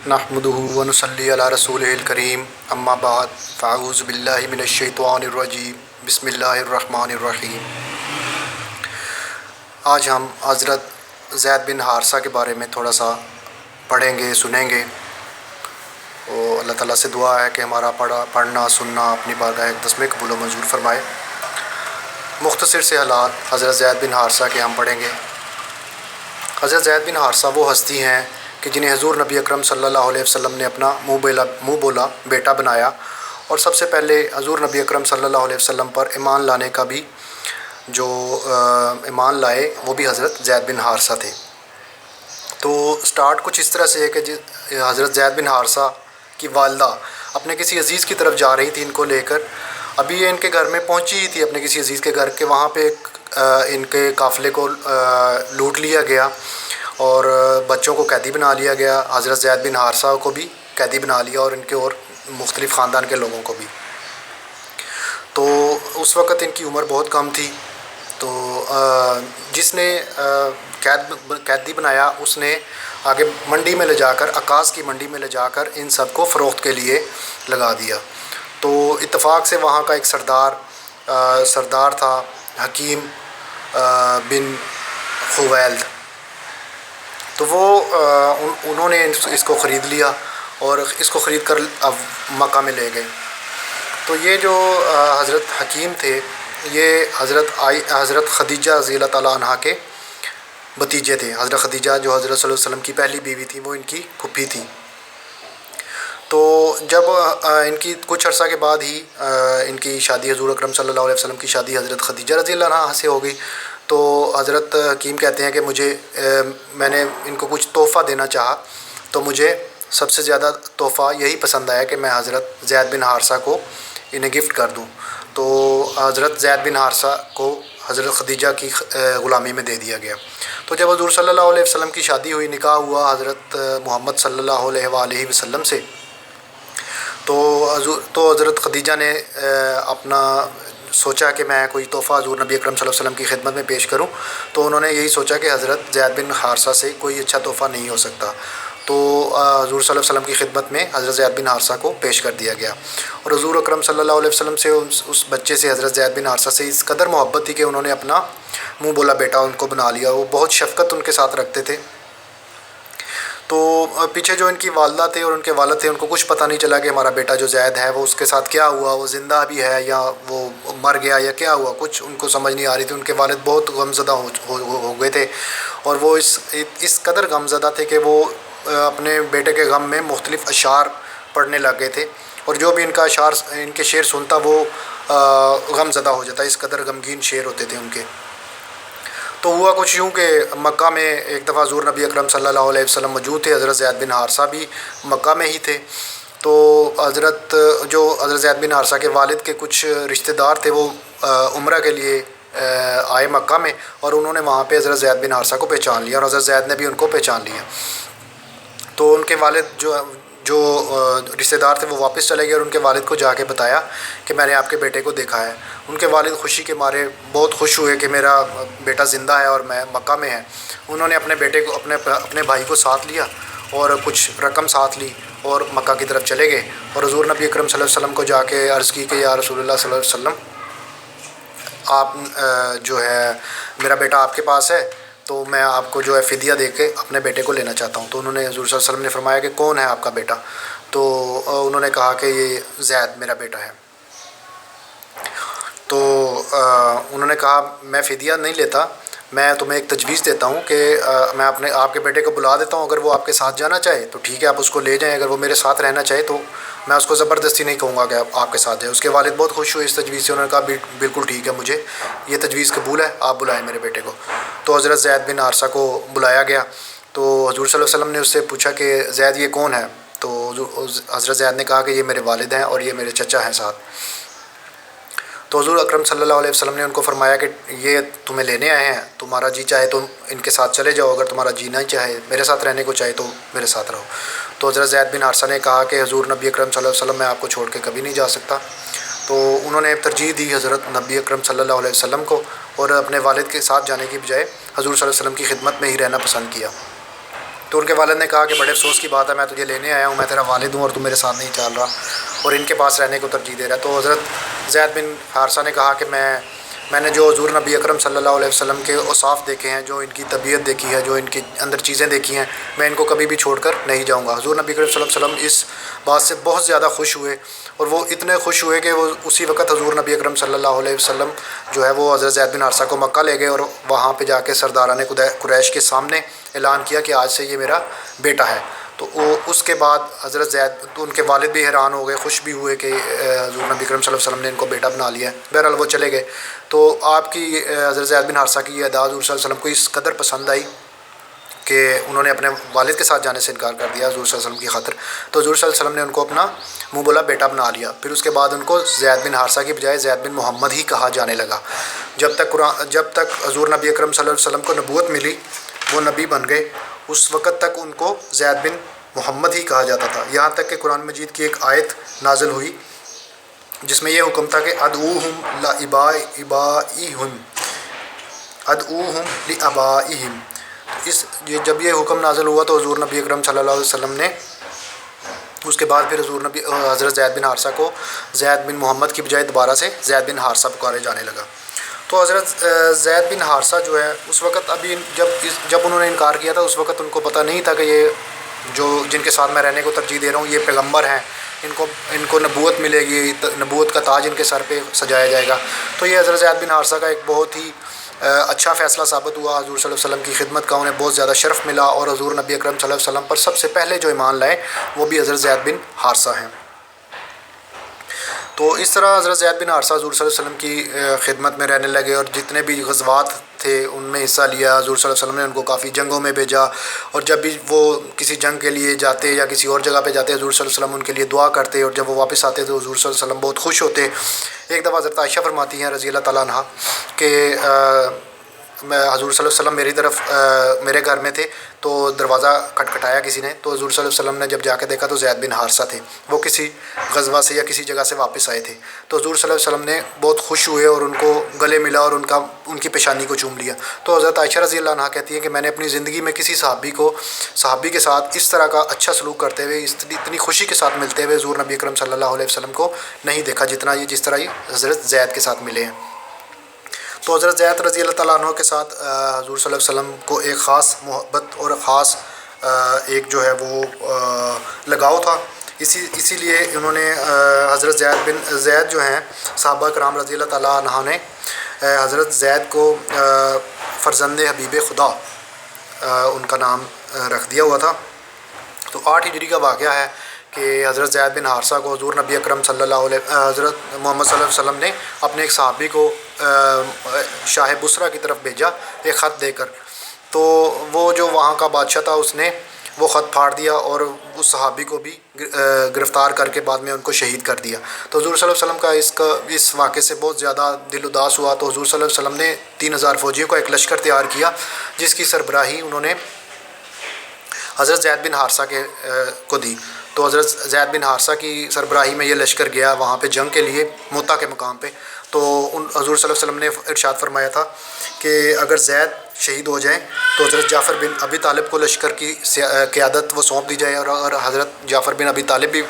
نحمدہ ونصلی علی رسولہ الکریم اما بعد فاعوذ باللہ من الشیطان الرجیم بسم اللہ الرحمن الرحیم۔ آج ہم حضرت زید بن حارثہ کے بارے میں تھوڑا سا پڑھیں گے، سنیں گے، اور اللہ تعالیٰ سے دعا ہے کہ ہمارا پڑھنا سننا اپنی بارگاہ اقدس میں قبول و منظور فرمائے۔ مختصر سے حالات حضرت زید بن حارثہ کے ہم پڑھیں گے۔ حضرت زید بن حارثہ وہ ہستی ہیں کہ جنہیں حضور نبی اکرم صلی اللہ علیہ وسلم نے اپنا منہ بولا بیٹا بنایا، اور سب سے پہلے حضور نبی اکرم صلی اللہ علیہ وسلم پر ایمان لانے کا بھی جو ایمان لائے وہ بھی حضرت زید بن حارثہ تھے۔ تو سٹارٹ کچھ اس طرح سے ہے کہ حضرت زید بن حارثہ کی والدہ اپنے کسی عزیز کی طرف جا رہی تھی ان کو لے کر، ابھی یہ ان کے گھر میں پہنچی ہی تھی اپنے کسی عزیز کے گھر کے، وہاں پہ ان کے قافلے کو لوٹ لیا گیا اور بچوں کو قیدی بنا لیا گیا، حضرت زید بن حارثہ کو بھی قیدی بنا لیا اور ان کے اور مختلف خاندان کے لوگوں کو بھی۔ تو اس وقت ان کی عمر بہت کم تھی، تو جس نے قیدی بنایا اس نے آگے منڈی میں لے جا کر، عکاظ کی منڈی میں لے جا کر ان سب کو فروخت کے لیے لگا دیا۔ تو اتفاق سے وہاں کا ایک سردار تھا حکیم بن خویلد، تو وہ انہوں نے اس کو خرید لیا اور اس کو خرید کر اب مکہ میں لے گئے۔ تو یہ جو حضرت حکیم تھے یہ حضرت خدیجہ رضی اللہ تعالیٰ عنہا کے بھتیجے تھے۔ حضرت خدیجہ جو حضرت صلی اللہ علیہ وسلم کی پہلی بیوی تھی وہ ان کی پھوپھی تھی۔ تو جب ان کی کچھ عرصہ کے بعد ہی ان کی شادی حضور اکرم صلی اللہ علیہ وسلم کی شادی حضرت خدیجہ رضی اللہ عنہا سے ہو گئی، تو حضرت حکیم کہتے ہیں کہ میں نے ان کو کچھ تحفہ دینا چاہا، تو مجھے سب سے زیادہ تحفہ یہی پسند آیا کہ میں حضرت زید بن حارثہ کو انہیں گفٹ کر دوں۔ تو حضرت زید بن حارثہ کو حضرت خدیجہ کی غلامی میں دے دیا گیا۔ تو جب حضور صلی اللہ علیہ وسلم کی شادی ہوئی، نکاح ہوا حضرت محمد صلی اللہ علیہ وآلہ وسلم سے، تو حضرت خدیجہ نے اپنا سوچا کہ میں کوئی تحفہ حضور نبی اکرم صلی اللہ علیہ وسلم کی خدمت میں پیش کروں، تو انہوں نے یہی سوچا کہ حضرت زید بن حارثہ سے کوئی اچھا تحفہ نہیں ہو سکتا، تو حضور صلی اللہ علیہ وسلم کی خدمت میں حضرت زید بن حارثہ کو پیش کر دیا گیا۔ اور حضور اکرم صلی اللہ علیہ وسلم سے اس بچے سے حضرت زید بن حارثہ سے اس قدر محبت تھی کہ انہوں نے اپنا منہ بولا بیٹا ان کو بنا لیا، وہ بہت شفقت ان کے ساتھ رکھتے تھے۔ تو پیچھے جو ان کی والدہ تھے اور ان کے والد تھے ان کو کچھ پتہ نہیں چلا کہ ہمارا بیٹا جو زید ہے وہ اس کے ساتھ کیا ہوا، وہ زندہ بھی ہے یا وہ مر گیا یا کیا ہوا، کچھ ان کو سمجھ نہیں آ رہی تھی۔ ان کے والد بہت غمزدہ ہو گئے تھے، اور وہ اس قدر غمزدہ تھے کہ وہ اپنے بیٹے کے غم میں مختلف اشعار پڑھنے لگ گئے تھے، اور جو بھی ان کے شعر سنتا وہ غمزدہ ہو جاتا، اس قدر غمگین شعر ہوتے تھے ان کے۔ تو ہوا کچھ یوں کہ مکہ میں ایک دفعہ حضور نبی اکرم صلی اللہ علیہ وسلم موجود تھے، حضرت زید بن حارثہ بھی مکہ میں ہی تھے۔ تو حضرت زید بن حارثہ کے والد کے کچھ رشتہ دار تھے، وہ عمرہ کے لیے آئے مکہ میں، اور انہوں نے وہاں پہ حضرت زید بن حارثہ کو پہچان لیا، اور حضرت زید نے بھی ان کو پہچان لیا۔ تو ان کے والد جو رشتہ دار تھے وہ واپس چلے گئے، اور ان کے والد کو جا کے بتایا کہ میں نے آپ کے بیٹے کو دیکھا ہے۔ ان کے والد خوشی کے مارے بہت خوش ہوئے کہ میرا بیٹا زندہ ہے اور میں مکہ میں ہے۔ انہوں نے اپنے بیٹے کو اپنے بھائی کو ساتھ لیا اور کچھ رقم ساتھ لی اور مکہ کی طرف چلے گئے، اور حضور نبی اکرم صلی اللہ علیہ وسلم کو جا کے عرض کی کہ یا رسول اللہ صلی اللہ علیہ وسلم، آپ جو ہے میرا بیٹا آپ کے پاس ہے، تو میں آپ کو جو ہے فدیہ دے کے اپنے بیٹے کو لینا چاہتا ہوں۔ تو انہوں نے حضور صلی اللہ علیہ وسلم نے فرمایا کہ کون ہے آپ کا بیٹا؟ تو انہوں نے کہا کہ یہ زید میرا بیٹا ہے۔ تو انہوں نے کہا میں فدیہ نہیں لیتا، میں تمہیں ایک تجویز دیتا ہوں کہ میں آپ کے بیٹے کو بلا دیتا ہوں، اگر وہ آپ کے ساتھ جانا چاہے تو ٹھیک ہے آپ اس کو لے جائیں، اگر وہ میرے ساتھ رہنا چاہے تو میں اس کو زبردستی نہیں کہوں گا کہ آپ کے ساتھ جائے۔ اس کے والد بہت خوش ہوئے اس تجویز سے، انہوں نے کہا بالکل ٹھیک ہے، مجھے یہ تجویز قبول ہے، آپ بلائیں میرے بیٹے کو۔ تو حضرت زید بن حارثہ کو بلایا گیا، تو حضور صلی اللہ علیہ وسلم نے اس سے پوچھا کہ زید یہ کون ہے؟ تو حضرت زید نے کہا کہ یہ میرے والد ہیں اور یہ میرے چچا ہیں ساتھ۔ تو حضور اکرم صلی اللہ علیہ وسلم نے ان کو فرمایا کہ یہ تمہیں لینے آئے ہیں، تمہارا جی چاہے تو ان کے ساتھ چلے جاؤ، اگر تمہارا جی نہیں چاہے میرے ساتھ رہنے کو چاہے تو میرے ساتھ رہو۔ تو حضرت زید بن حارثہ نے کہا کہ حضور نبی اکرم صلی اللہ علیہ وسلم میں آپ کو چھوڑ کے کبھی نہیں جا سکتا۔ تو انہوں نے ترجیح دی حضرت نبی اکرم صلی اللہ علیہ وسلم کو، اور اپنے والد کے ساتھ جانے کی بجائے حضور صلی اللہ علیہ وسلم کی خدمت میں ہی رہنا پسند کیا۔ تو ان کے والد نے کہا کہ بڑے افسوس کی بات ہے، میں تجھے لینے آیا ہوں، میں تیرا والد ہوں اور تو میرے ساتھ نہیں چل رہا اور ان کے پاس رہنے کو ترجیح دے رہا ہے۔ تو حضرت زید بن حارثہ نے کہا کہ میں نے جو حضور نبی اکرم صلی اللہ علیہ وسلم کے اوصاف دیکھے ہیں، جو ان کی طبیعت دیکھی ہے، جو ان کی اندر چیزیں دیکھی ہیں، میں ان کو کبھی بھی چھوڑ کر نہیں جاؤں گا۔ حضور نبی اکرم صلی اللہ علیہ وسلم اس بات سے بہت زیادہ خوش ہوئے، اور وہ اتنے خوش ہوئے کہ وہ اسی وقت حضور نبی اکرم صلی اللہ علیہ وسلم جو ہے وہ حضرت زید بن حارثہ کو مکہ لے گئے، اور وہاں پہ جا کے سرداران قریش کے سامنے اعلان کیا کہ آج سے یہ میرا بیٹا ہے۔ تو اس کے بعد حضرت زید، تو ان کے والد بھی حیران ہو گئے، خوش بھی ہوئے کہ حضور نبی اکرم صلی اللہ علیہ وسلم نے ان کو بیٹا بنا لیا ہے۔ بہرحال وہ چلے گئے۔ تو آپ کی حضرت زید بن حارثہ کی یہ ادا حضور صلی اللہ علیہ وسلم کو اس قدر پسند آئی کہ انہوں نے اپنے والد کے ساتھ جانے سے انکار کر دیا حضور صلی اللہ علیہ وسلم کی خاطر۔ تو حضور صلی اللہ علیہ وسلم نے ان کو اپنا منہ بولا بیٹا بنا لیا۔ پھر اس کے بعد ان کو زید بن حارثہ کی بجائے زید بن محمد ہی کہا جانے لگا۔ جب تک حضور نبی اکرم صلی اللہ علیہ وسلم کو نبوت ملی، وہ نبی بن گئے، اس وقت تک ان کو زید بن محمد ہی کہا جاتا تھا، یہاں تک کہ قرآن مجید کی ایک آیت نازل ہوئی جس میں یہ حکم تھا کہ ادعوہم لآبائہم، ادعوہم لآبائہم۔ جب یہ حکم نازل ہوا تو حضور نبی اکرم صلی اللہ علیہ وسلم نے اس کے بعد پھر حضرت زید بن حارثہ کو زید بن محمد کی بجائے دوبارہ سے زید بن حارثہ پکارے جانے لگا۔ تو حضرت زید بن حارثہ جو ہے اس وقت ابھی جب انہوں نے انکار کیا تھا، اس وقت ان کو پتہ نہیں تھا کہ یہ جو جن کے ساتھ میں رہنے کو ترجیح دے رہا ہوں یہ پیغمبر ہیں، ان کو نبوت ملے گی، نبوت کا تاج ان کے سر پہ سجایا جائے گا۔ تو یہ حضرت زید بن حارثہ کا ایک بہت ہی اچھا فیصلہ ثابت ہوا، حضور صلی اللہ علیہ وسلم کی خدمت کا انہیں بہت زیادہ شرف ملا، اور حضور نبی اکرم صلی اللہ علیہ وسلم پر سب سے پہلے جو ایمان لائے وہ بھی حضرت زید بن حارثہ ہیں۔ تو اس طرح حضرت زید بن حارثہ حضور صلی اللہ علیہ وسلم کی خدمت میں رہنے لگے، اور جتنے بھی غزوات تھے ان میں حصہ لیا۔ حضور صلی اللہ علیہ وسلم نے ان کو کافی جنگوں میں بھیجا، اور جب بھی وہ کسی جنگ کے لیے جاتے یا کسی اور جگہ پہ جاتے حضور صلی اللہ علیہ وسلم ان کے لیے دعا کرتے، اور جب وہ واپس آتے تو حضور صلی اللہ علیہ وسلم بہت خوش ہوتے۔ ایک دفعہ حضرت عائشہ فرماتی ہیں رضی اللہ تعالیٰ عنہا کہ میں حضور صلی اللہ علیہ وسلم میری طرف میرے گھر میں تھے، تو دروازہ کھٹکھٹایا کسی نے، تو حضور صلی اللہ علیہ وسلم نے جب جا کے دیکھا تو زید بن حارثہ تھے، وہ کسی غزوہ سے یا کسی جگہ سے واپس آئے تھے۔ تو حضور صلی اللہ علیہ وسلم نے بہت خوش ہوئے اور ان کو گلے ملا اور ان کی پیشانی کو چوم لیا۔ تو حضرت عائشہ رضی اللہ عنہا کہتی ہیں کہ میں نے اپنی زندگی میں کسی صحابی کے ساتھ اس طرح کا اچھا سلوک کرتے ہوئے، اتنی خوشی کے ساتھ ملتے ہوئے حضور نبی اکرم صلی اللہ علیہ وسلم کو نہیں دیکھا جس طرح یہ حضرت زید کے ساتھ ملے ہیں۔ تو حضرت زید رضی اللہ تعالیٰ عنہ کے ساتھ حضور صلی اللہ علیہ وسلم کو ایک خاص محبت اور خاص ایک جو ہے وہ لگاؤ تھا، اسی لیے انہوں نے حضرت زید جو ہیں صحابہ کرام رضی اللہ تعالیٰ عنہ نے حضرت زید کو فرزند حبیب خدا ان کا نام رکھ دیا ہوا تھا۔ تو 8 ہجری کا واقعہ ہے کہ حضرت زید بن حارثہ کو حضور نبی اکرم حضرت محمد صلی اللہ علیہ وسلم نے اپنے ایک صحابی کو شاہ بصرہ کی طرف بھیجا ایک خط دے کر، تو وہ جو وہاں کا بادشاہ تھا اس نے وہ خط پھاڑ دیا اور اس صحابی کو بھی گرفتار کر کے بعد میں ان کو شہید کر دیا۔ تو حضور صلی اللہ علیہ وسلم کا اس واقعے سے بہت زیادہ دل اداس ہوا، تو حضور صلی اللہ علیہ وسلم نے 3000 فوجیوں کا ایک لشکر تیار کیا جس کی سربراہی انہوں نے حضرت زید بن حارثہ کو دی۔ تو حضرت زید بن حارثہ کی سربراہی میں یہ لشکر گیا وہاں پہ جنگ کے لیے موتا کے مقام پہ۔ تو حضور صلی اللہ علیہ وسلم نے ارشاد فرمایا تھا کہ اگر زید شہید ہو جائیں تو حضرت جعفر بن ابی طالب کو لشکر کی قیادت وہ سونپ دی جائے، اور اگر حضرت جعفر بن ابی طالب بھی